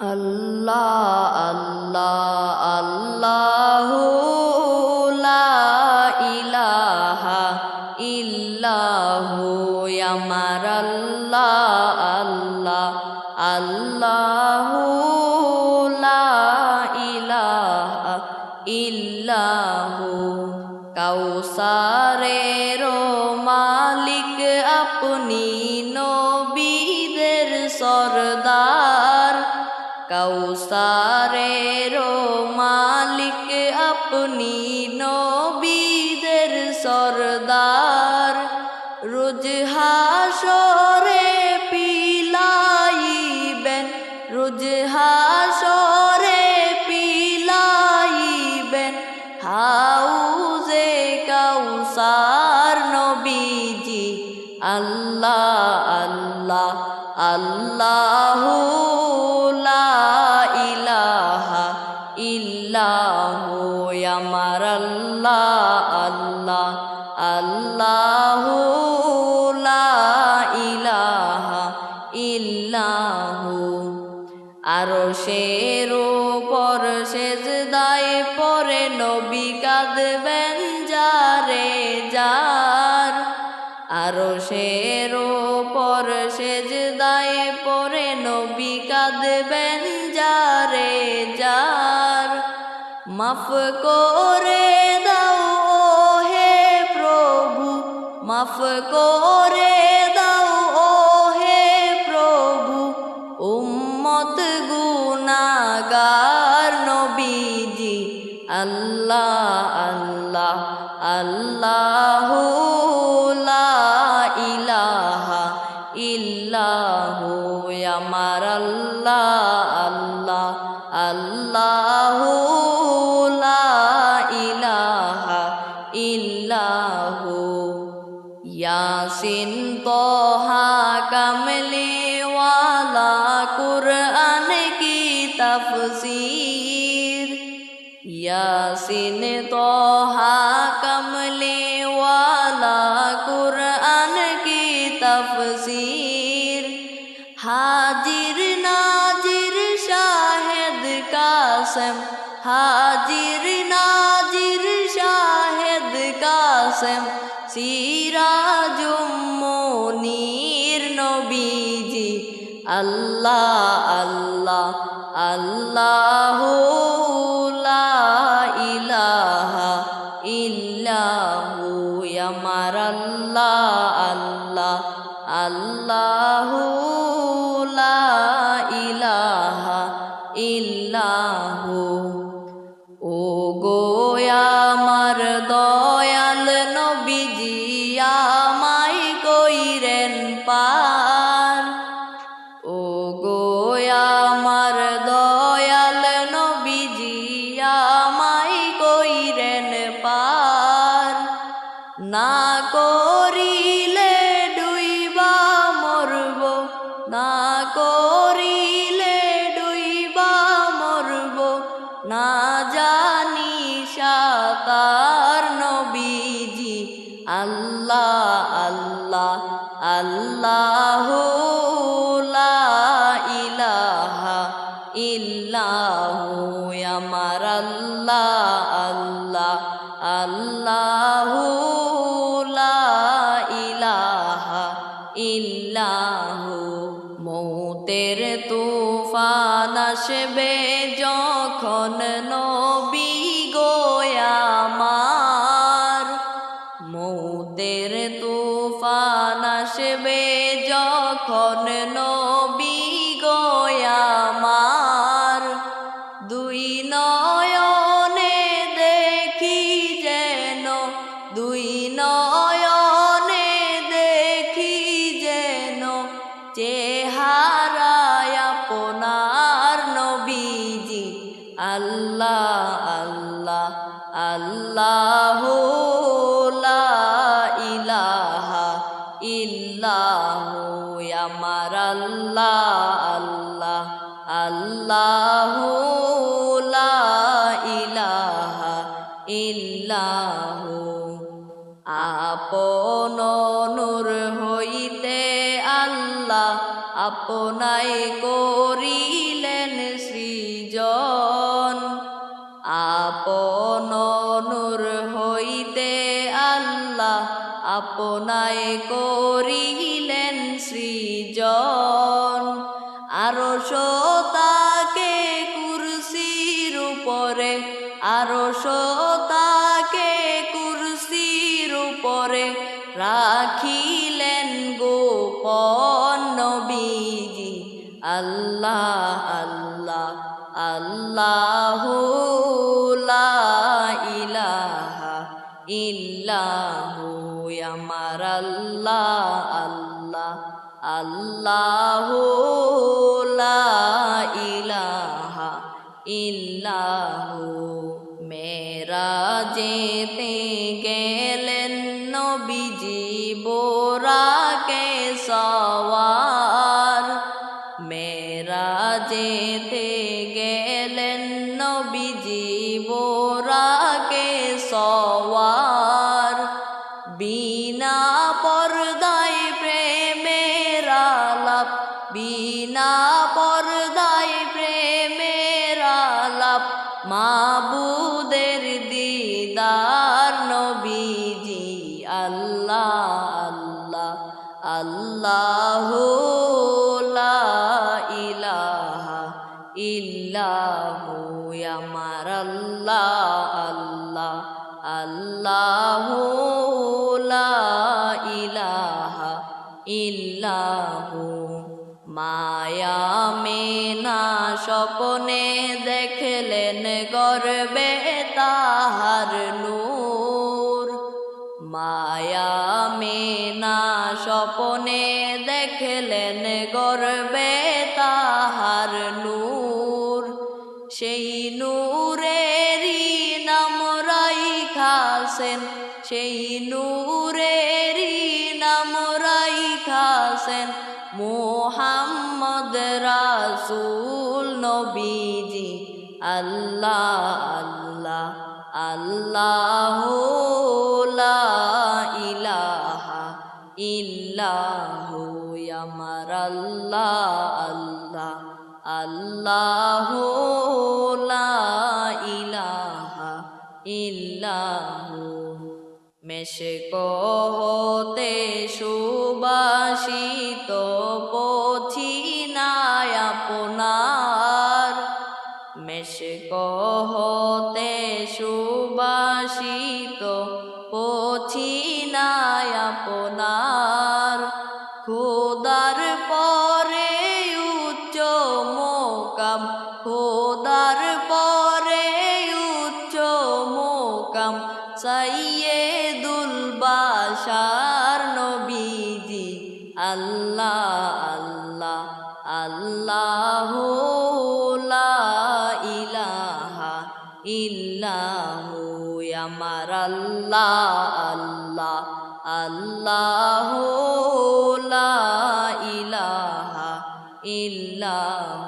আল্লাহ আল্লাহ আল্লাহু লা ইলাহা ইল্লাহু আমার আল্লাহ আল্লাহ আল্লাহু লা ইলাহা ইল্লাহু কাউসারের মালিক আপনি নবীদের সরদার কাউসারের মালিক আপনি নবীদের সরদার রোজ হাসরে পিলাইবেন রোজ হাসরে পিলাইবেন হাউজে কাউসার নবীজি আল্লাহ আল্লাহ আল্লাহু ইল্লাহু আমার আল্লাহ আল্লাহ আল্লাহু লা ইলাহা ইল্লাহু আরশের উপর সেজদায় পড়ে নবী কাঁদবেন যারে যার আরশের উপর সেজদায় পড়ে নবী কাঁদবেন যারে যার মাফ করে দাও ও হে প্রভু মাফ করে দাও ও হে প্রভু উম্মত গুনাহগার নবীজি আল্লাহ আল্লাহ আল্লাহু লা ইলাহা ইল্লাহু আমার আল্লাহ আল্লাহ আল্লাহু লা ইলাহা ইল্লাহু ইয়াসিন তোহা কামলি ওয়ালা কুরআন কি তাফসীর ইয়াসিন তোহা কামলি ওয়ালা কুরআন কি তাফসীর হাজির নাজির শাহেদ কাসেম হাজির নাজির শাহেদ কাসেম সিরাজুম মুনীর নবীজি আল্লাহ আল্লাহ আল্লাহু লা ইলাহা ইল্লাহু আমার আল্লাহ আল্লাহ আল্লাহু লা ইলাহা ইল্লাহু ও গো আমার দয়াল নবীজি আমায় কইরেন পার ও গো আমার দয়াল নবীজি আমায় কইরেন পার না করিলে ডুইবা মরব না করিলে ডুইবা মরব না জানি সাতার নবীজি আল্লাহ আল্লাহ আল্লাহু লা ইলাহা ইল্লাহু আমার আল্লাহ আল্লাহ আল্লাহু লা ইলাহা ইল্লাহু মৌতের তুফান আসবে যখন নবী গো আমার মৌতের তুফান আসবে যখন নবী গো আমার দুই নয়নে দেখি যেন দুই নয়নে দেখি যেন চেহারায় আপনার নবীজি আল্লাহ আল্লাহ আল্লাহু লা ইলাহা ইল্লাহু আমার আল্লাহ আল্লাহ আল্লাহু লা ইলাহা ইল্লাহু আপন নূর হইতে আল্লাহ আপনাই করিলেন আপনায় করিলেন সৃজন আরশ তাকে কুরসির উপরে আরশ তাকে কুরসির উপরে রাখিলেন গোপন নবীজি আল্লাহ আল্লাহ আল্লাহু লা ইলাহা ইল্লাহু আমার আল্লাহ আল্লাহ আল্লাহু লা ইলাহা ইল্লাহু মেরাজেতে গেলেন নবীজি বোরাকে সওয়ার মেরাজেতে গেলেন নবীজি বোরাকে সওয়ার বিনা পর্দায় প্রেমের আলাপ বিনা পর্দায় প্রেমের আলাপ মাবুদের দিদার নবীজি আল্লাহ আল্লাহ আল্লাহু লা ইলাহা ইল্লাহু আমার আল্লাহ আল্লাহ আল্লাহু লা ইলাহা ইল্লাহু মায়া মেনা স্বপ্নে দেখলেন গর্বে তাহার নূর মায়া মেনা স্বপ্নে দেখলেন গর্বে তাহার নূর সেই নূরেরই নাম রাইখাছেন সেই নূরেরই নাম রাইখাছেন মুহাম্মদ রাসূল নবীজি আল্লাহ আল্লাহ আল্লাহু লা ইলাহা ইল্লাহু আমার আল্লাহ আল্লাহ আল্লাহু লা ইলাহা ইল্লাহু মেশক হতে সুবাসিত পথিনায় আপনার মেশক হতে সুবাসিত পথিনায় আপনার খোদার পরে উচ্চ মোকাম খোদার পরে উচ্চ মোকাম সাইয়্যিদুল বাশার নবীজি আল্লাহ আল্লাহ আল্লাহু লা ইলাহা ইল্লাহু আমার আল্লাহ আল্লাহ আল্লাহু লা ইলাহা ইল্লাহু